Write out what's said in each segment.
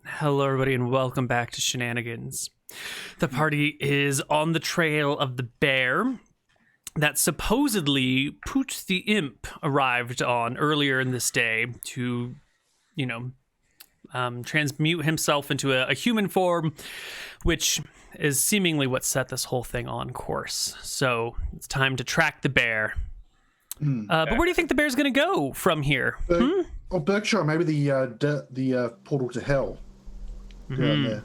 Hello, everybody, and welcome back to Shenanigans. The party is on the trail of the bear that supposedly Pooch the Imp arrived on earlier in this day to, transmute himself into a human form, which is seemingly what set this whole thing on course. So it's time to track the bear. But where do you think the bear's going to go from here? Or Berkshire, maybe the portal to hell. Down there.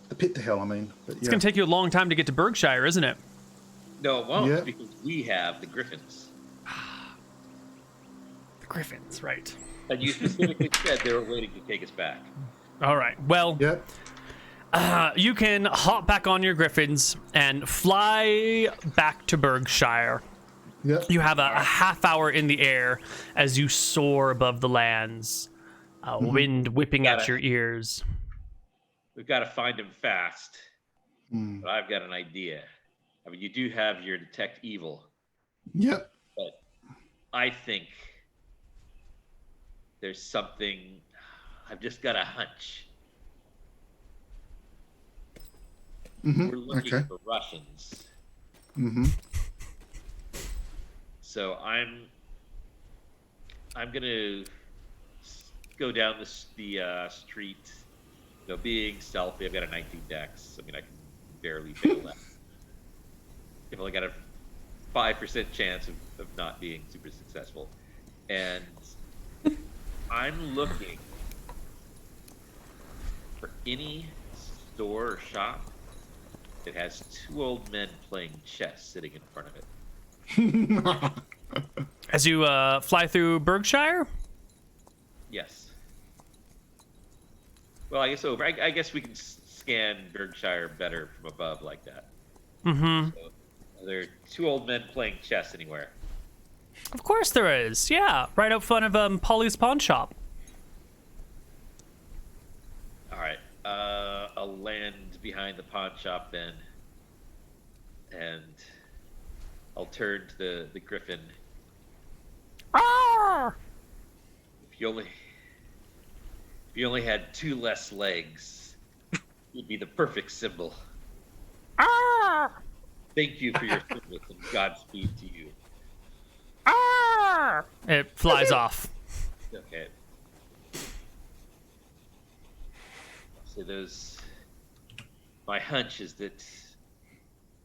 The pit to hell, I mean. But, It's going to take you a long time to get to Berkshire, isn't it? No, it won't, because we have the Griffins. The Griffins, right. And you specifically said they were waiting to take us back. All right. Well, yeah. You can hop back on your Griffins and fly back to Berkshire. Yep. You have a half hour in the air as you soar above the lands, wind whipping at your ears. We've got to find him fast. But I've got an idea. I mean, you do have your detect evil. Yep. But I think there's something. I've just got a hunch. We're looking for Russians. So I'm gonna go down the street. Being stealthy, I've got a 19 dex. I mean, I can barely fail that. I've only got a 5% chance of not being super successful. And I'm looking for any store or shop that has two old men playing chess sitting in front of it. As you fly through Berkshire? Yes. Well, I guess over. I guess we can scan Berkshire better from above like that. So, are there two old men playing chess anywhere? Of course there is. Yeah, right out front of Polly's pawn shop. All right. I'll land behind the pawn shop then, and I'll turn to the Griffin. Arr! If you only had two less legs, you'd be the perfect symbol. Arr! Thank you for your service and Godspeed to you. Arr! It flies off. Okay. So my hunch is that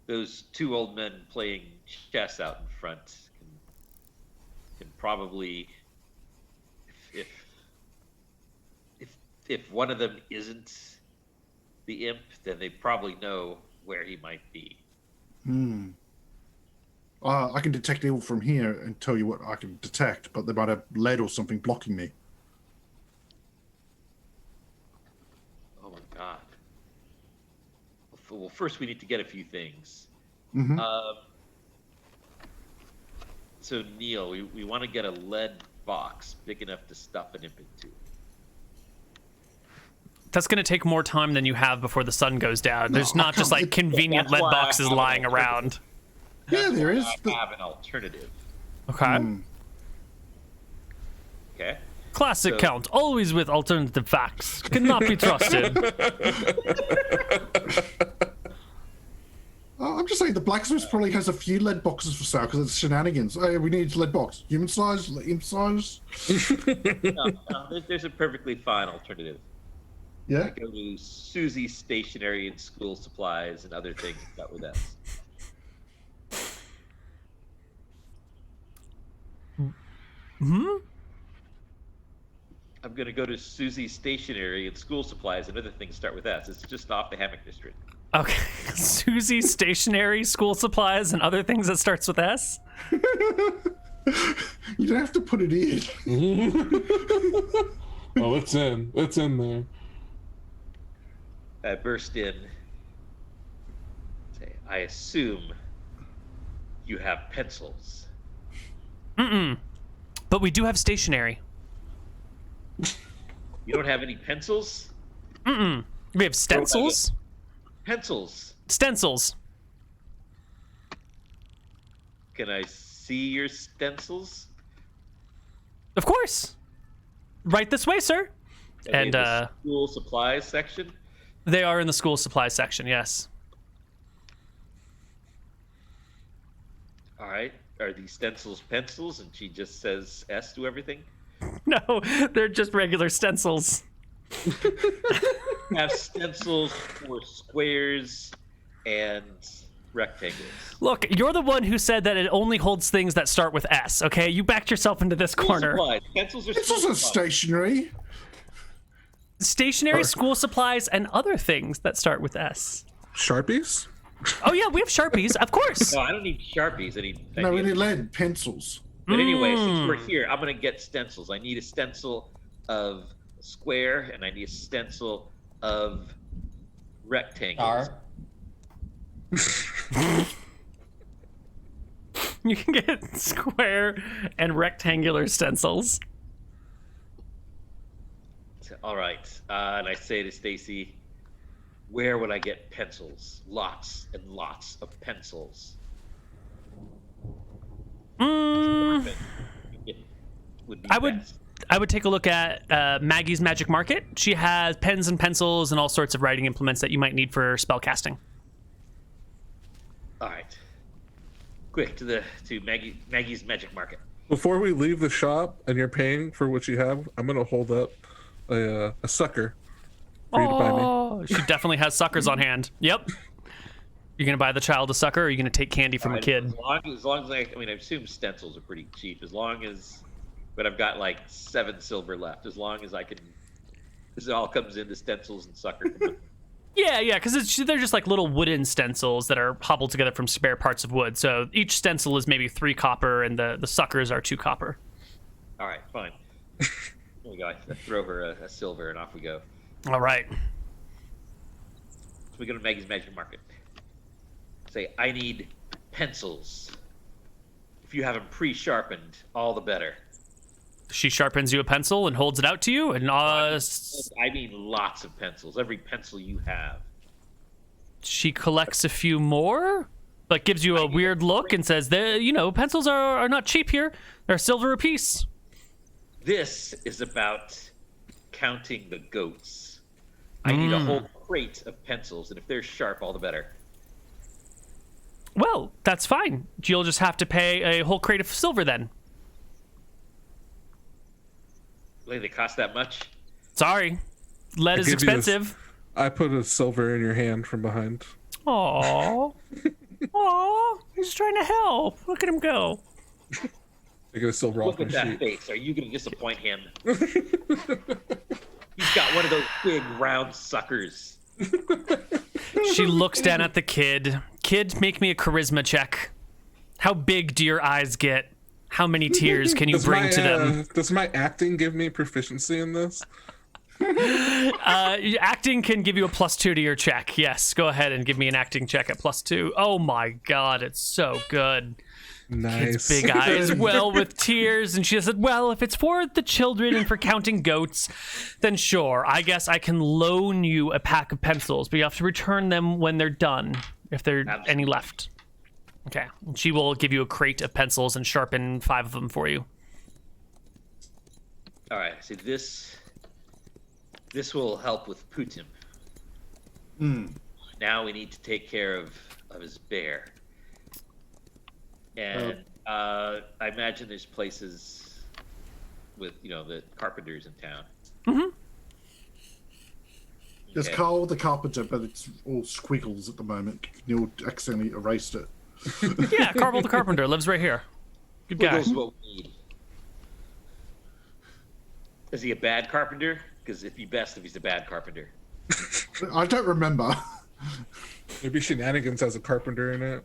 those two old men playing chess out in front can probably, if one of them isn't the imp, then they probably know where he might be. I can detect evil from here and tell you what I can detect, but they might have lead or something blocking me. Oh my god. Well, first we need to get a few things. So Neal, we want to get a lead box big enough to stuff an imp into. That's going to take more time than you have before the sun goes down. There's not just like convenient lead boxes lying around. Yeah, there is. I have an alternative. Okay. Okay. Classic count, always with alternative facts. Cannot be trusted. I'm just saying the blacksmith probably has a few lead boxes for sale because it's Shenanigans. Hey, we need lead box. Human size, imp size. No, there's a perfectly fine alternative. Yeah. I go to Susie's Stationery and School Supplies and other things that with S. I'm going to go to Susie's Stationery and School Supplies and other things start with S. It's just off the Hammock District. Okay. Susie's Stationery, School Supplies, and other things that starts with S? You don't have to put it in. Oh, it's in. It's in there. I burst in. Say, I assume you have pencils. But we do have stationery. You don't have any pencils? We have stencils. Pencils. Stencils. Can I see your stencils? Of course. Right this way, sir. Are they in And the school supplies section? they are in the school supplies section, yes. All right. Are these stencils pencils? And she just says S to everything. No, they're just regular stencils. Have stencils for squares and rectangles. Look, you're the one who said that it only holds things that start with S, okay? You backed yourself into this School corner. supplies. Pencils are This school isn't supplies. stationary. Stationary, school supplies, and other things that start with S. Sharpies? Oh, yeah, we have Sharpies, of course. No, I don't need Sharpies. I need. No, we need lead pencils. But anyway, since we're here, I'm gonna get stencils. I need a stencil of square, and I need a stencil of rectangles. You can get square and rectangular stencils. All right, and I say to Stacy, "Where would I get pencils? Lots and lots of pencils." Mm, It would be I would best. I would take a look at Maggie's Magic Market. She has pens and pencils and all sorts of writing implements that you might need for spell casting. All right, quick to Maggie's Magic Market. Before we leave the shop and you're paying for what you have, I'm gonna hold up a sucker for you to buy me. Oh, she definitely has suckers on hand. Yep. You're gonna buy the child a sucker, or are you gonna take candy from a Alright, kid? As long as I mean, I assume stencils are pretty cheap. As long as, but I've got like 7 silver left. As long as I can, this all comes into stencils and sucker. Yeah, because they're just like little wooden stencils that are hobbled together from spare parts of wood. So each stencil is maybe 3 copper, and the suckers are 2 copper. All right, fine. There we go. I throw her a silver, and off we go. All right. So we go to Maggie's Magic Market. Say, I need pencils. If you have them pre-sharpened, all the better. She sharpens you a pencil and holds it out to you, and I mean lots of pencils. Every pencil you have. she collects a few more, but gives you a weird look and says, pencils are not cheap here. They're silver apiece. This is about counting the goats. I need a whole crate of pencils, and if they're sharp, all the better. Well, that's fine. You'll just have to pay a whole crate of silver then. They cost that much? Sorry. Lead is give you this- expensive. I put a silver in your hand from behind. Aww. Aww. He's trying to help. Look at him go. I get a silver Look off my at that sheet. face. Are you going to disappoint him? He's got one of those big round suckers. She looks down at the kid. Kid, make me a charisma check. How big do your eyes get? How many tears can you bring to them? Does my acting give me proficiency in this? Acting can give you a +2 to your check. Yes, go ahead and give me an acting check at +2. Oh my god, it's so good. Nice. Big eyes well with tears, and she said, well, if it's for the children and for counting goats, then sure, I guess I can loan you a pack of pencils, but you have to return them when they're done, if there are any left. Okay, she will give you a crate of pencils and sharpen 5 of them for you. All right, so this will help with Putin. Now we need to take care of his bear. And I imagine there's places with, the carpenters in town. Mm-hmm. There's Okay. Carl the carpenter, but it's all squiggles at the moment. Neal accidentally erased it. Yeah, Carvel the Carpenter lives right here. Good guy. This is what we need. Is he a bad carpenter? Because it'd be best if he's a bad carpenter. I don't remember. Maybe Shenanigans has a carpenter in it.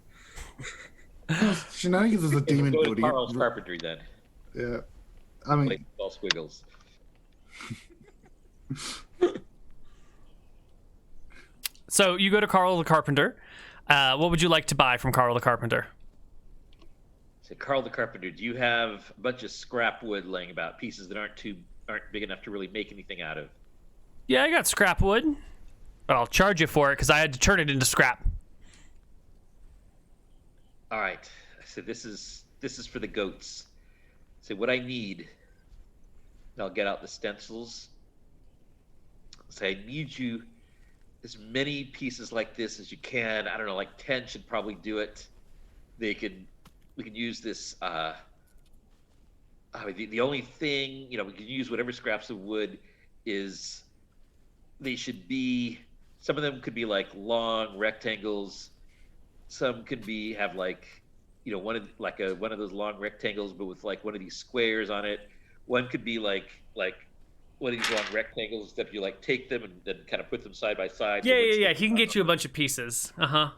Shenanigans is a demon Go to booty. Carl's carpentry then. Yeah. I mean, Place with all squiggles. So you go to Carl the Carpenter. What would you like to buy from Carl the Carpenter? So Carl the carpenter, do you have a bunch of scrap wood laying about, pieces that aren't big enough to really make anything out of? Yeah, I got scrap wood, but I'll charge you for it because I had to turn it into scrap. All right. So this is for the goats. So what I need, and I'll get out the stencils say, I need you as many pieces like this as you can. I don't know, like 10 should probably do it. We can use this. The only thing, we can use whatever scraps of wood is. They should be. Some of them could be like long rectangles. Some could have like, one of those long rectangles, but with like one of these squares on it. One could be like one of these long rectangles, except you like take them and then kind of put them side by side. Yeah. He can get you a bunch of pieces. And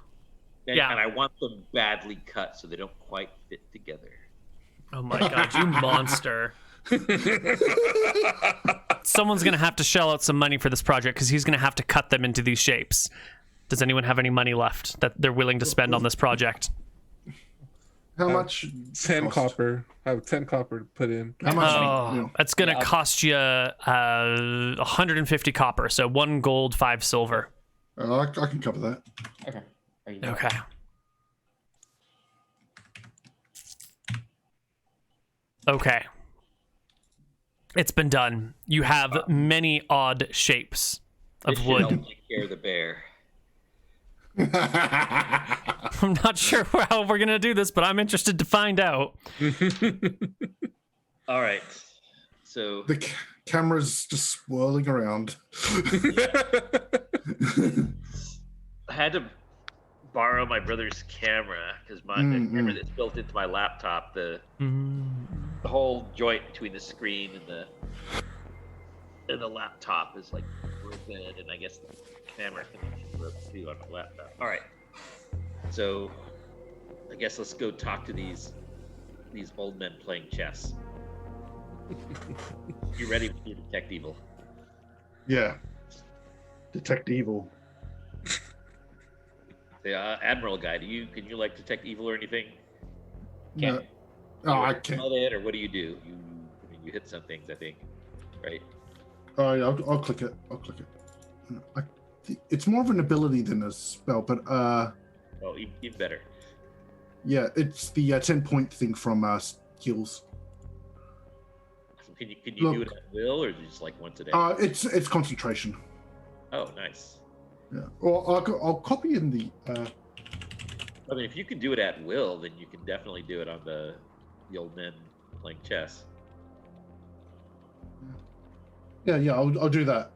I want them badly cut so they don't quite fit together. Oh my god, you monster. Someone's going to have to shell out some money for this project because he's going to have to cut them into these shapes. Does anyone have any money left that they're willing to spend on this project? How much? 10 copper. I have 10 copper to put in. How much? Oh, that's going to cost you 150 copper, so 1 gold, 5 silver. I can cover that. Okay. Okay. Okay. It's been done. You have many odd shapes of wood. I'll take care of the bear. I'm not sure how we're going to do this, but I'm interested to find out. All right. So The camera's just swirling around. I had to borrow my brother's camera because the camera that's built into my laptop, the whole joint between the screen and the laptop is like broken, and I guess the camera connection broke too on the laptop. All right, so I guess let's go talk to these old men playing chess. You ready to detect evil? Yeah. Detect evil. The Admiral guy, can you like detect evil or anything? No. Oh, I can't. It, or what do? You hit some things, I think, right? Oh, yeah, I'll click it. It's more of an ability than a spell, but Oh, even better. yeah, it's the 10-point thing from skills. Can you do it at will, or just like once a day? It's concentration. Oh, nice. Yeah. Well, I'll copy in the. I mean, if you can do it at will, then you can definitely do it on the old men playing chess. Yeah, I'll do that.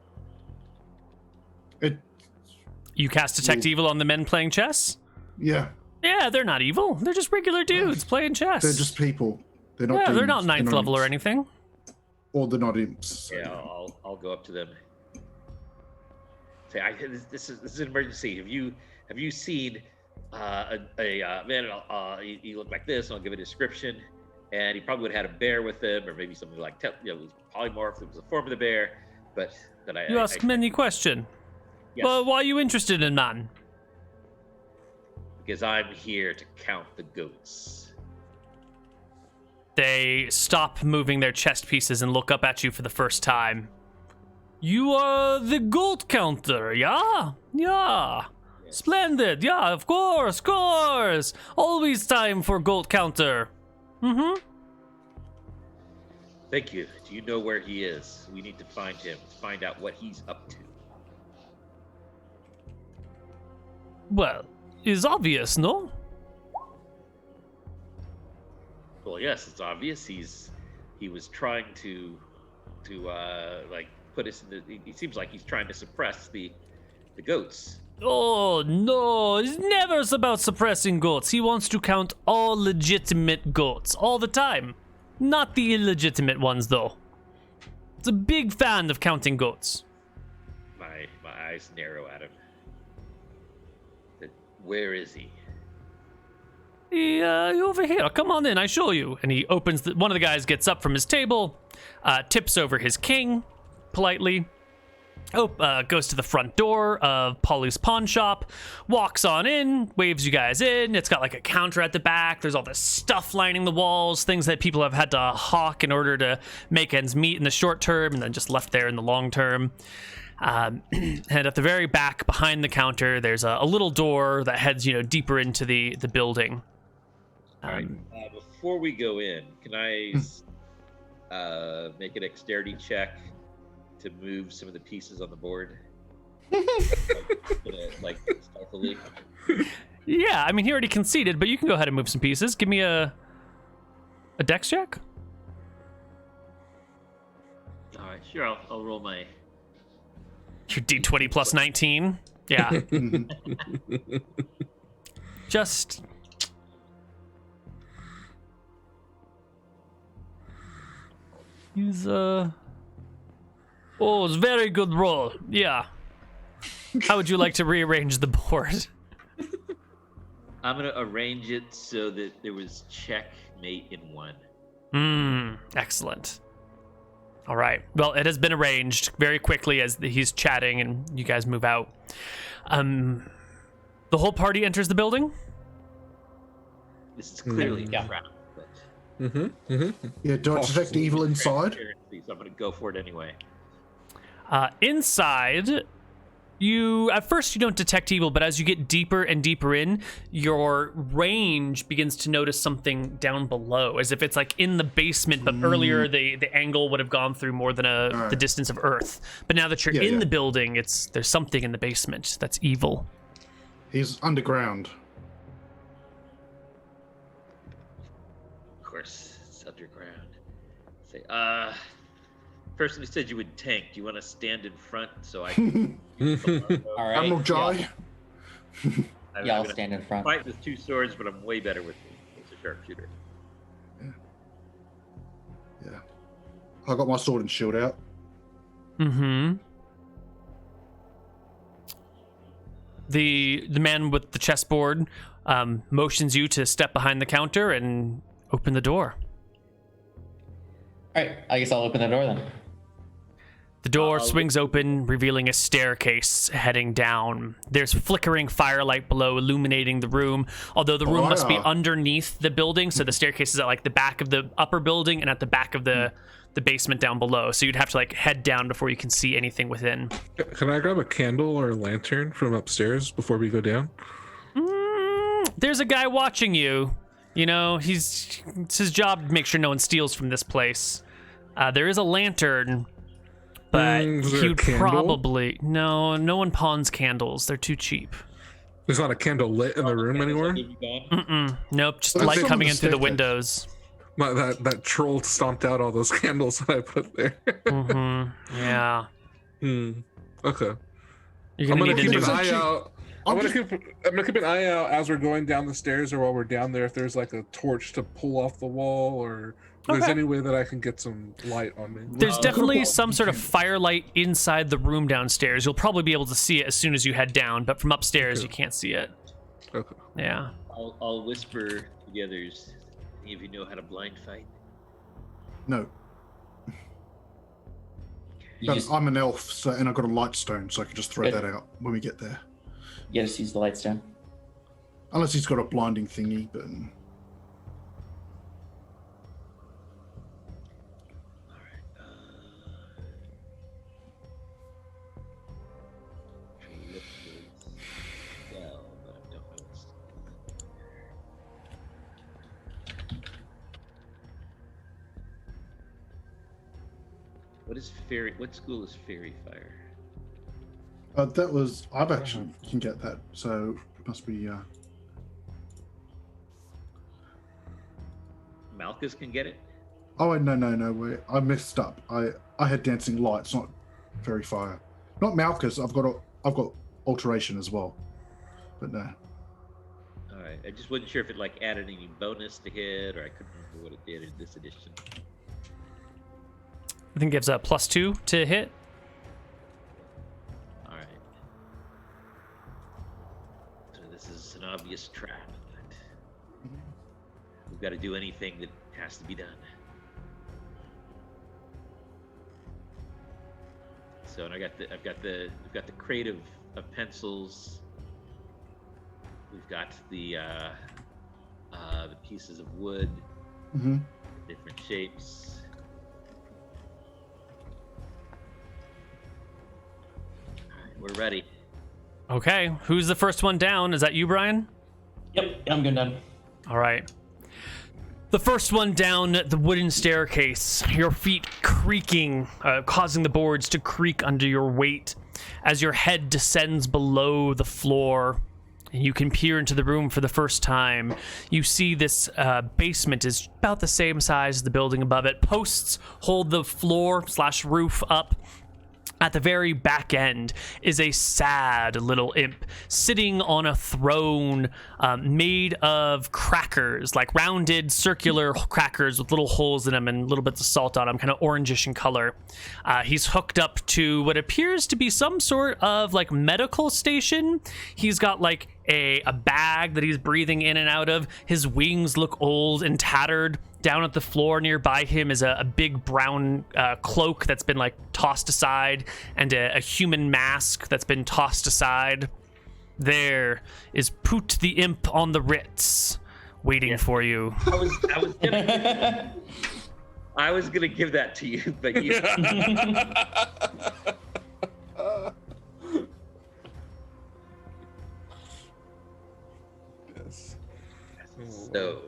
You cast Detect Evil on the men playing chess? Yeah, Yeah, they're not evil. They're just regular dudes playing chess. they're just people. They're not. they're not demons. ninth They're not level or imps. anything. Or they're not imps. So. Yeah, I'll go up to them. Say, this is an emergency. Have you seen a man? He looked like this. And I'll give a description, and he probably would have had a bear with him, or maybe something like it was polymorph. It was the form of the bear, but You ask many question. Yes, Well, why are you interested in man? because I'm here to count the goats. They stop moving their chest pieces and look up at you for the first time. You are the goat counter, yeah? Yeah. Yes. Splendid, yeah, of course. Always time for goat counter. Mm-hmm. Thank you. Do you know where he is? We need to find him. Find out what he's up to. Well, it's obvious, no? Well, yes, it's obvious. He was trying to like put us in the. It seems like he's trying to suppress the goats. Oh, no, it's never about suppressing goats. He wants to count all legitimate goats all the time. Not the illegitimate ones, though. It's a big fan of counting goats. My eyes narrow at him. Where is he? Over here. Come on in. I show you. And he opens. One of the guys gets up from his table, tips over his king politely. Goes to the front door of Polly's pawn shop, walks on in, waves you guys in. It's got like a counter at the back. There's all this stuff lining the walls, things that people have had to hawk in order to make ends meet in the short term and then just left there in the long term. And at the very back behind the counter, there's a little door that heads, deeper into the building. All right. Before we go in, can I make a dexterity check to move some of the pieces on the board? like stealthily. Yeah, I mean, he already conceded, but you can go ahead and move some pieces. Give me a dex check. All right, sure. I'll roll my. Your d20 plus 19. Yeah. Just. Use Oh, it's a very good roll. Yeah. How would you like to rearrange the board? I'm gonna arrange it so that there was checkmate in one. Excellent. All right. Well, it has been arranged very quickly as he's chatting and you guys move out. The whole party enters the building. This is clearly a trap. But Yeah, do I detect evil inside? So I'm gonna go for it anyway. Inside, at first you don't detect evil, but as you get deeper and deeper in, your range begins to notice something down below, as if it's like in the basement, but earlier the angle would have gone through more than the distance of Earth. But now that you're in the building, there's something in the basement that's evil. He's underground. Of course, it's underground. Say, person who said you would tank, do you want to stand in front so I can... All right. Admiral Jai. Yeah, I'll stand in front. Fight with two swords, but I'm way better with a sharpshooter. Yeah. I got my sword and shield out. The man with the chessboard motions you to step behind the counter and open the door. All right, I guess I'll open the door then. The door swings open, revealing a staircase heading down. There's flickering firelight below, illuminating the room, although the room must be underneath the building, so the staircase is at like the back of the upper building and at the back of the basement down below, so you'd have to like head down before you can see anything within. Can I grab a candle or a lantern from upstairs before we go down? There's a guy watching you. You know, it's his job to make sure no one steals from this place. There is a lantern, but he'd probably... No one pawns candles. They're too cheap. There's not a candle lit in the room anymore? Nope, just light coming in through the windows. That troll stomped out all those candles that I put there. Yeah. Okay. You're gonna need a new... I'm gonna keep an eye out as we're going down the stairs or while we're down there if there's like a torch to pull off the wall or if there's any way that I can get some light on me. There's definitely some sort of firelight inside the room downstairs. You'll probably be able to see it as soon as you head down, but from upstairs you can't see it. Okay. Yeah. I'll whisper to the others. Any of you know how to blind fight? No. I'm an elf, and I've got a light stone, so I can just throw that out when we get there. Yeah, just use the light stone. Unless he's got a blinding thingy, but... What school is fairy fire? That was... I've actually can get that, so it must be... Malchus can get it? Oh, no, wait. I messed up. I had dancing lights, not fairy fire. Not Malchus, I've got alteration as well. But no. Alright, I just wasn't sure if it like added any bonus to hit, or I couldn't remember what it did in this edition. I think it gives a +2 to hit. Alright. So this is an obvious trap, but we've got to do anything that has to be done. So and we've got the crate of pencils. We've got the pieces of wood, different shapes. We're ready. Okay, who's the first one down? Is that you, Bryan? Yep, I'm good done. All right. The first one down the wooden staircase, your feet creaking, causing the boards to creak under your weight as your head descends below the floor. And you can peer into the room for the first time. You see this basement is about the same size as the building above it. Posts hold the floor/roof up. At the very back end is a sad little imp sitting on a throne made of crackers, like rounded circular crackers with little holes in them and little bits of salt on them, kind of orangish in color. He's hooked up to what appears to be some sort of like medical station. He's got like a bag that he's breathing in and out of. His wings look old and tattered. Down at the floor nearby him is a big brown cloak that's been like tossed aside, and a human mask that's been tossed aside. There is Poot the Imp on the Ritz, waiting for you. I was gonna give that to you, but you. Yes. So,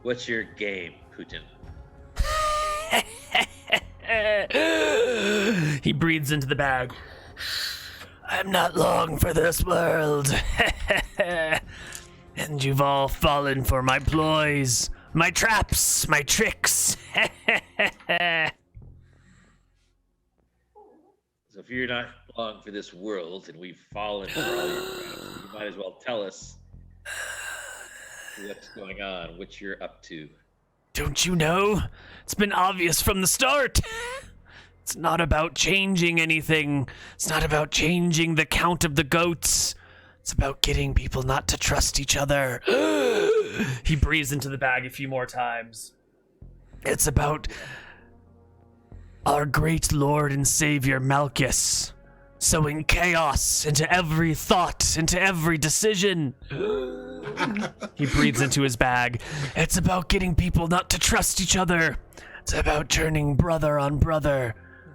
what's your game, Putin? He breathes into the bag. I'm not long for this world. And you've all fallen for my ploys, my traps, my tricks. So if you're not long for this world and we've fallen for all your traps, you might as well tell us what's going on, what you're up to. Don't you know? It's been obvious from the start. It's not about changing anything. It's not about changing the count of the goats. It's about getting people not to trust each other. He breathes into the bag a few more times. It's about our great Lord and Savior Malchus sowing chaos into every thought, into every decision. He breathes into his bag. It's about getting people not to trust each other. It's about turning brother on brother.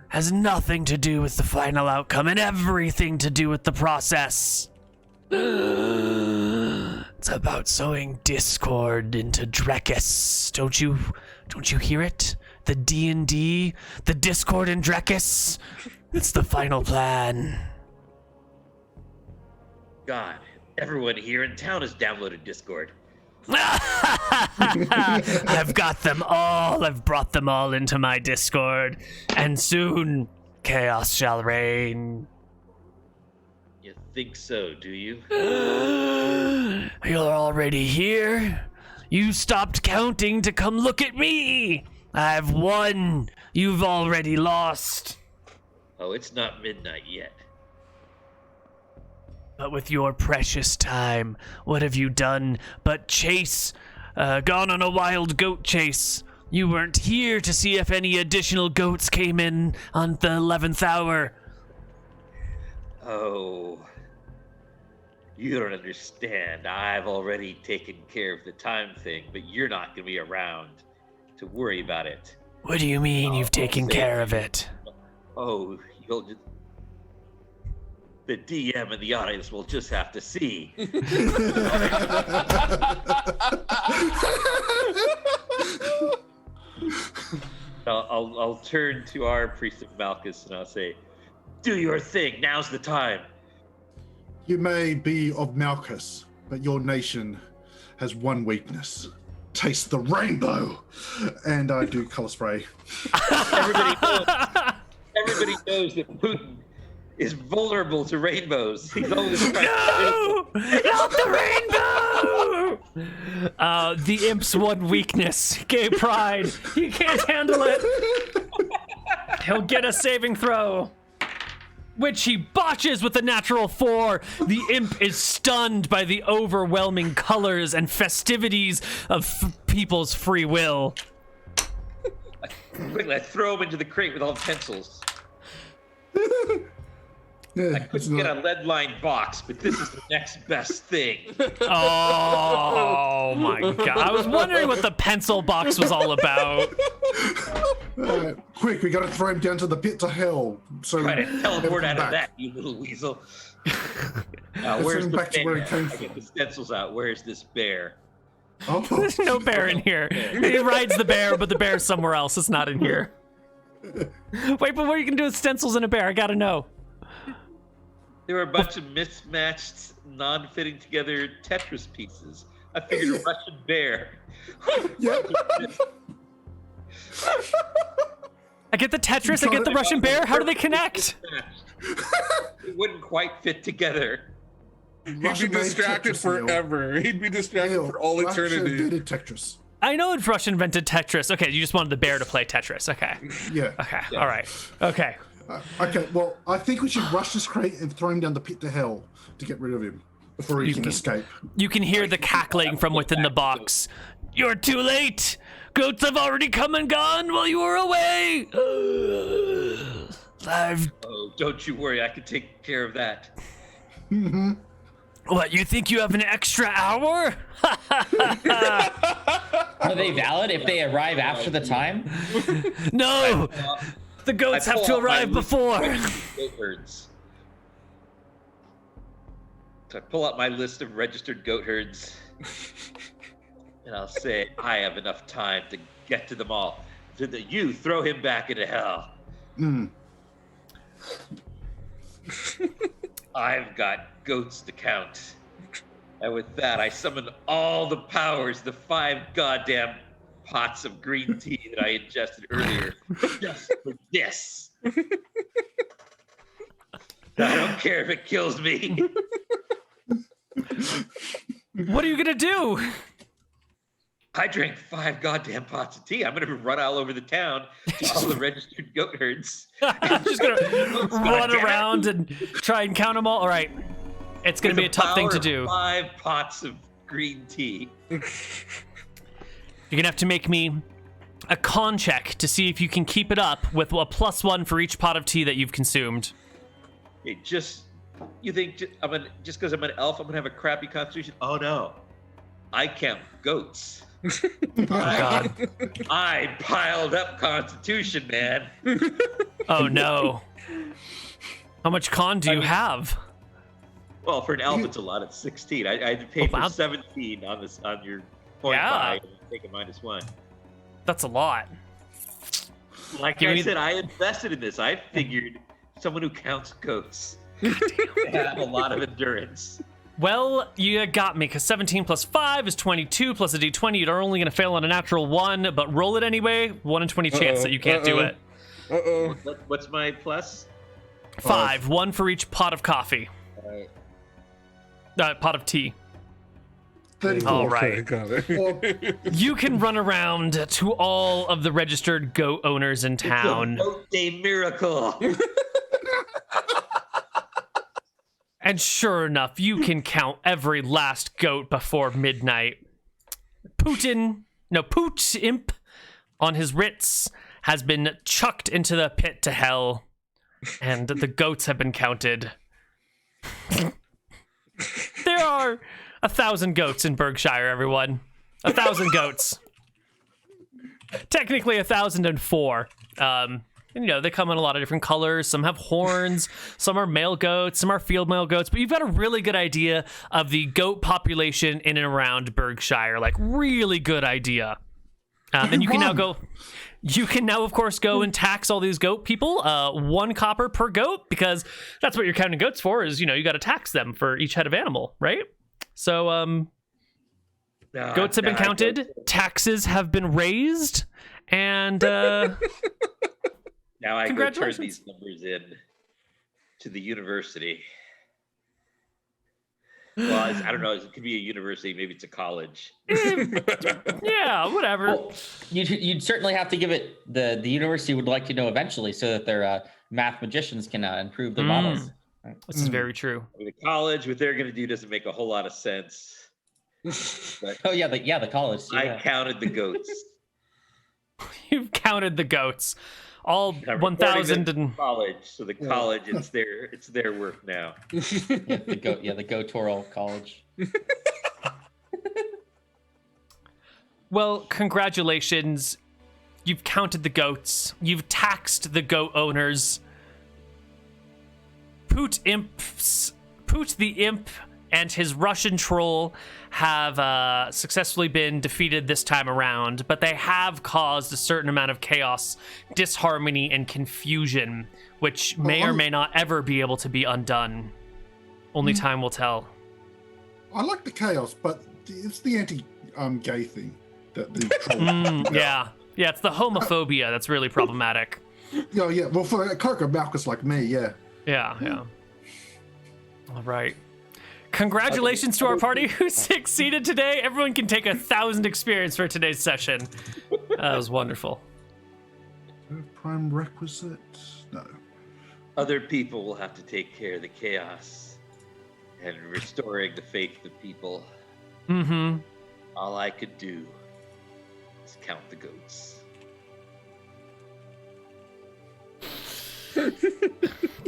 Has nothing to do with the final outcome and everything to do with the process. It's about sowing discord into Drekis. Don't you hear it? The D&D, the discord in Drekis. It's the final plan. God, everyone here in town has downloaded Discord. I've got them all. I've brought them all into my Discord. And soon, chaos shall reign. You think so, do you? You're already here. You stopped counting to come look at me. I've won. You've already lost. Oh, it's not midnight yet. But with your precious time, what have you done but chase? Gone on a wild goat chase. You weren't here to see if any additional goats came in on the 11th hour. Oh, you don't understand. I've already taken care of the time thing, but you're not going to be around to worry about it. What do you mean you've taken care of it? Oh, you'll just... The DM and the audience will just have to see. I'll turn to our priest of Malchus and I'll say, do your thing, now's the time. You may be of Malchus, but your nation has one weakness. Taste the rainbow. And I do color spray. Everybody knows that Putin is vulnerable to rainbows. He's always No! Not the rainbow! The imp's one weakness, gay pride. He can't handle it. He'll get a saving throw, which he botches with a natural 4. The imp is stunned by the overwhelming colors and festivities of people's free will. Quickly, I throw him into the crate with all the pencils. Yeah, I couldn't get a lead-lined box, but this is the next best thing. Oh my god. I was wondering what the pencil box was all about. Quick, we gotta throw him down to the pit to hell. So Try to teleport out back. of that, you little weasel. Send Where's him the back to where he bear? came I from. get the stencils out. Where's this bear? Oh, There's no bear in here. He rides the bear, but the bear's somewhere else. It's not in here. Wait, but what are you gonna do with stencils and a bear? I gotta know. There were a bunch of mismatched, non-fitting together Tetris pieces. I figured a Russian bear. yeah. I get the Tetris, I get the Russian bear. How do they connect? It wouldn't quite fit together. He'd be distracted forever. He'd be distracted for all eternity. Invented Tetris. I know if Russian invented Tetris. Okay, you just wanted the bear to play Tetris. Okay. Yeah. Okay. All right. Okay. Okay. Well, I think we should rush this crate and throw him down the pit to hell to get rid of him before he can escape. You can hear the cackling from within the box. You're too late. Goats have already come and gone while you were away. Oh, don't you worry. I can take care of that. Mm-hmm. What, you think you have an extra hour? Are they valid if they arrive after the time? No! The goats have to arrive before. Goat herds. So I pull out my list of registered goat herds, and I'll say, I have enough time to get to them all. So that you throw him back into hell. I've got goats to count. And with that, I summon all the powers, the 5 goddamn pots of green tea that I ingested earlier, just for this. I don't care if it kills me. What are you gonna do? I drank 5 goddamn pots of tea. I'm gonna run all over the town to all the registered goat herds. I'm just gonna run around and try and count them all. All right. It's going to be a tough thing to do. 5 pots of green tea. You're going to have to make me a con check to see if you can keep it up with a +1 for each pot of tea that you've consumed. Hey, you think just because I'm an elf, I'm going to have a crappy constitution? Oh, no. I count goats. God. I piled up constitution, man. Oh, no. How much con do you have? Well, for an elf, it's a lot. It's 16. I had to pay for 17 on your point buy and take a -1. That's a lot. Like I said, I invested in this. I figured someone who counts goats have a lot of endurance. Well, you got me, because 17 plus 5 is 22 plus a d20. You're only going to fail on a natural 1, but roll it anyway. 1 in 20 chance that you can't do it. What's my plus? 5. 1 for each pot of coffee. All right. Pot of tea. 34. All right. Okay, got it. You can run around to all of the registered goat owners in town. It's a goat day miracle. And sure enough, you can count every last goat before midnight. Poot Imp on his writs has been chucked into the pit to hell, and the goats have been counted. There are 1,000 goats in Berkshire, everyone. 1,000 goats. Technically 1,004. And, they come in a lot of different colors. Some have horns, some are male goats, some are female goats. But you've got a really good idea of the goat population in and around Berkshire. Like, really good idea. And you can now go... You can now, of course, go and tax all these goat people. 1 copper per goat, because that's what you're counting goats for, is, you got to tax them for each head of animal, right? So, goats have been counted, taxes have been raised, and now I go turn congratulations. these numbers in to the university. Well, I don't know. It could be a university. Maybe it's a college. Yeah, whatever. Well, you'd certainly have to give it. The university would like to know eventually, so that their math magicians can improve their models. This is very true. I mean, the college, what they're going to do doesn't make a whole lot of sense. But Oh yeah, the college. I Yeah. counted the goats. You've counted the goats. All I'm 1,000 reporting them and... to college. So the college, it's their work now. the Gotoral College. Well, congratulations. You've counted the goats. You've taxed the goat owners. Poot the Imp and his Russian troll have successfully been defeated this time around, but they have caused a certain amount of chaos, disharmony, and confusion, which may or may not ever be able to be undone. Only time will tell. I like the chaos, but it's the anti-gay thing that the troll. Yeah, it's the homophobia that's really problematic. Yeah. Well, for a character Malchus like me, yeah. Yeah. All right. Congratulations to our party who succeeded today. Everyone can take 1,000 experience for today's session. That was wonderful. Prime requisite? No. Other people will have to take care of the chaos and restoring the faith of the people. Mm-hmm. All I could do is count the goats.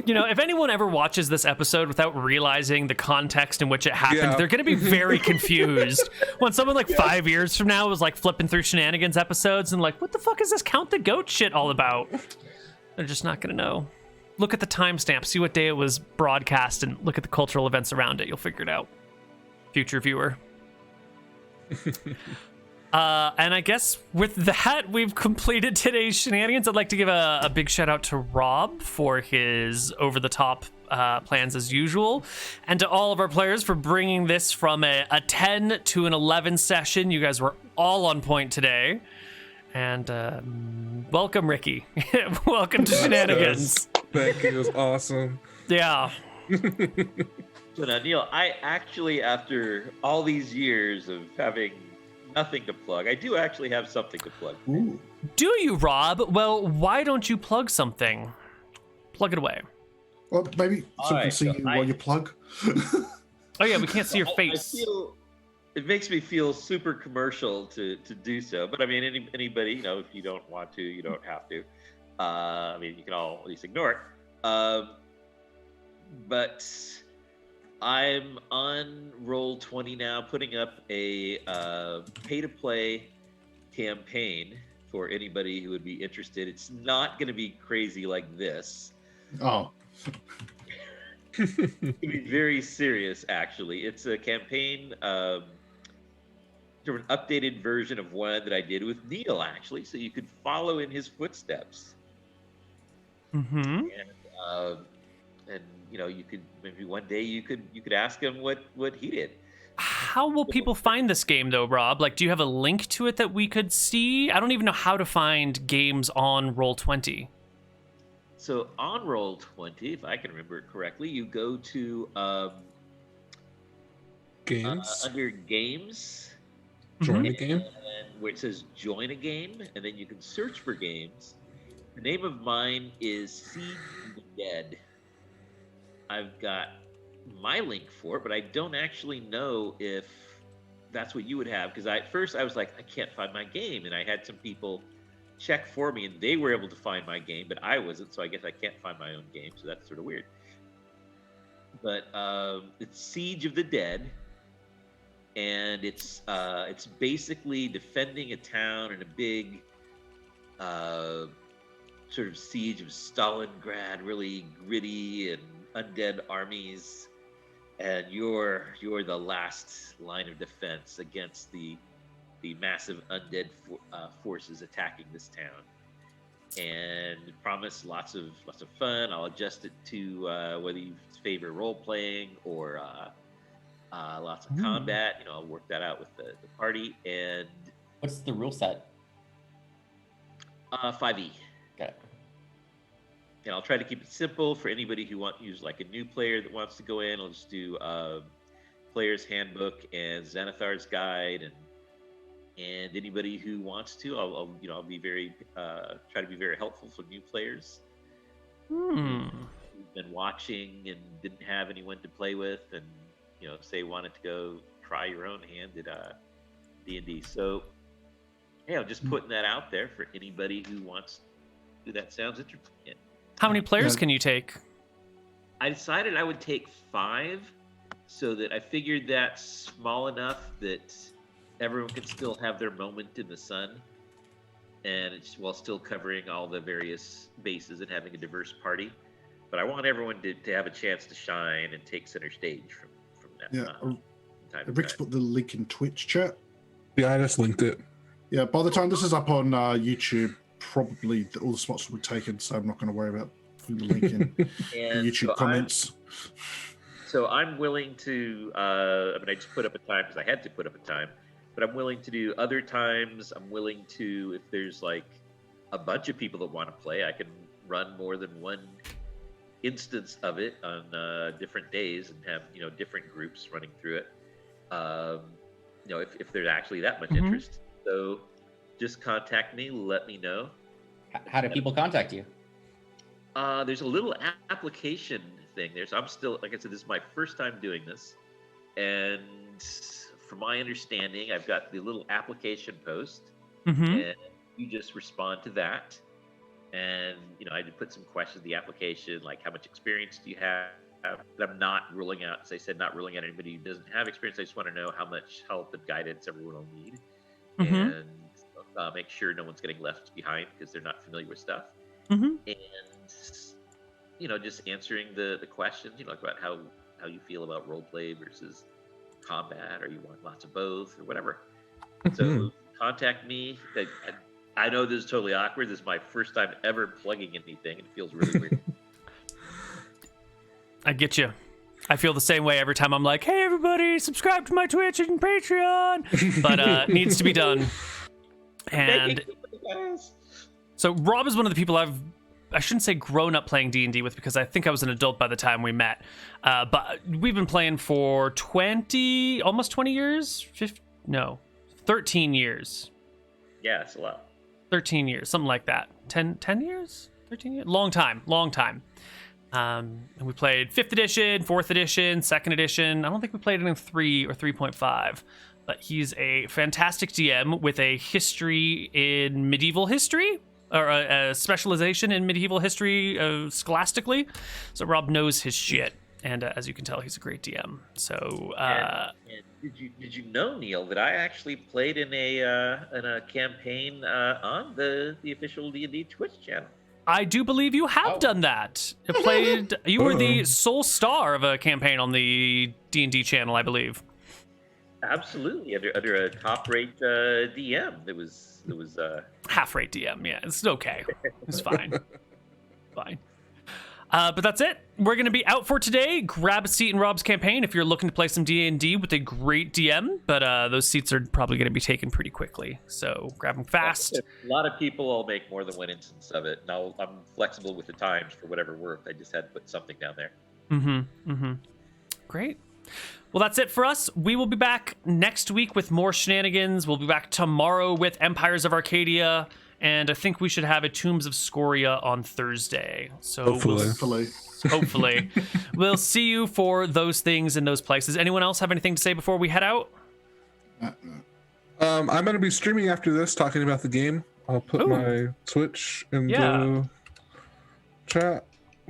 You know, if anyone ever watches this episode without realizing the context in which it happened, they're going to be very confused. When someone like 5 years from now was like flipping through Shenanigans episodes and like, what the fuck is this count the goat shit all about? They're just not going to know. Look at the timestamp, see what day it was broadcast, and look at the cultural events around it. You'll figure it out. Future viewer. And I guess with that, we've completed today's Shenanigans. I'd like to give a big shout out to Rob for his over-the-top plans as usual, and to all of our players for bringing this from a 10 to an 11 session. You guys were all on point today. And welcome, Ricky. Welcome to Shenanigans. Thank you. It was awesome. Yeah. So now, Neal, I actually, after all these years of having nothing to plug, I do actually have something to plug. Ooh. Do you, Rob? Well, why don't you plug something? Plug it away. Well, maybe so we can see so you while you plug. Oh yeah, we can't see your I face. feel it makes me feel super commercial to do so, but I mean, anybody, you know, if you don't want to, you don't have to. I mean, you can all at least ignore it. But I'm on Roll20 now, putting up a pay-to-play campaign for anybody who would be interested. It's not going to be crazy like this. Oh. It's going to be very serious, actually. It's a campaign, sort of an updated version of one that I did with Neal, actually, so you could follow in his footsteps. Mm-hmm. And you know, you could maybe one day you could ask him what he did. How will people find this game though, Rob? Like, do you have a link to it that we could see? I don't even know how to find games on Roll20. So on Roll20, if I can remember it correctly, you go to Games. under games, Join a game. and where it says join a game, and then you can search for games. The name of mine is Siege of the Dead. I've got my link for it, but I don't actually know if that's what you would have, because at first I was like, I can't find my game, and I had some people check for me, and they were able to find my game, but I wasn't, so I guess I can't find my own game, so that's sort of weird. But it's Siege of the Dead, and it's basically defending a town in a big sort of siege of Stalingrad, really gritty and undead armies, and you're the last line of defense against the massive undead forces attacking this town. And promise lots of fun. I'll adjust it to whether you favor role playing or lots of combat. You know, I'll work that out with the party. And What's the rule set? 5e. Got it. And I'll try to keep it simple for anybody who wants like a new player that wants to go in. I'll just do Player's Handbook and Xanathar's Guide, and anybody who wants to, I'll be very try to be very helpful for new players who've been watching and didn't have anyone to play with, and say wanted to go try your own hand at D&D. So yeah, I'm just putting that out there for anybody who wants who that sounds interesting. How many players can you take? I decided I would take 5, so that I figured that's small enough that everyone can still have their moment in the sun, and it's while still covering all the various bases and having a diverse party. But I want everyone to have a chance to shine and take center stage from Yeah. time to Rick's time. put the link in Twitch chat. Yeah, I just linked it. Yeah, by the time this is up on YouTube, probably all the spots will be taken, so I'm not going to worry about putting the link in the And YouTube comments. So I'm willing to. I mean, I just put up a time because I had to put up a time, but I'm willing to do other times. I'm willing to, if there's like a bunch of people that want to play, I can run more than one instance of it on different days and have different groups running through it. If there's actually that much interest. So just contact me, let me know. How do people contact you? There's a little application thing there. So I'm still, like I said, this is my first time doing this. And from my understanding, I've got the little application post and you just respond to that. And, I did put some questions in the application, like how much experience do you have? But I'm not ruling out, as I said, not ruling out anybody who doesn't have experience. I just want to know how much help and guidance everyone will need. And make sure no one's getting left behind because they're not familiar with stuff. And, just answering the questions, about how you feel about roleplay versus combat, or you want lots of both, or whatever. So contact me. I know this is totally awkward. This is my first time ever plugging anything. It feels really weird. I get you. I feel the same way every time I'm like, hey, everybody, subscribe to my Twitch and Patreon. But it needs to be done. And so Rob is one of the people I shouldn't say grown up playing D&D with, because I think I was an adult by the time we met. But we've been playing for almost 20 years? 13 years. Yeah, it's a lot. 13 years, something like that. 10 years? 13 years? Long time. And we played 5th edition, 4th edition, 2nd edition. I don't think we played it in 3 or 3.5. But he's a fantastic DM with a history in medieval history, or a specialization in medieval history scholastically. So Rob knows his shit. And as you can tell, he's a great DM. So, and did you know, Neal, that I actually played in a campaign on the official D&D Twitch channel? I do believe you have done that. You were the sole star of a campaign on the D&D channel, I believe. Absolutely, under a top-rate DM. It was half-rate DM. Yeah, it's okay. It's fine. Fine. But that's it. We're going to be out for today. Grab a seat in Rob's campaign if you're looking to play some D&D with a great DM. But those seats are probably going to be taken pretty quickly. So grab them fast. A lot of people will make more than one instance of it. Now, I'm flexible with the times for whatever works. I just had to put something down there. Great. Well, that's it for us. We will be back next week with more shenanigans. We'll be back tomorrow with Empires of Arcadia. And I think we should have a Tombs of Scoria on Thursday. So hopefully. We'll see you for those things in those places. Anyone else have anything to say before we head out? I'm going to be streaming after this, talking about the game. I'll put my Twitch in the chat.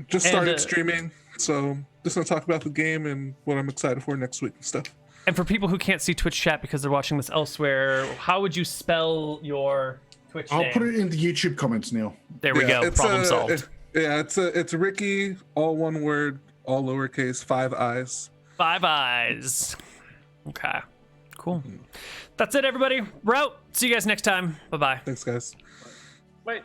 Just started streaming, so just going to talk about the game and what I'm excited for next week and stuff. And for people who can't see Twitch chat because they're watching this elsewhere, how would you spell your Twitch name? I'll put it in the YouTube comments, Neal. There we go. Problem solved. It's Ricky, all one word, all lowercase, 5 eyes. 5 eyes. Okay. Cool. That's it, everybody. We're out. See you guys next time. Bye-bye. Thanks, guys. Bye.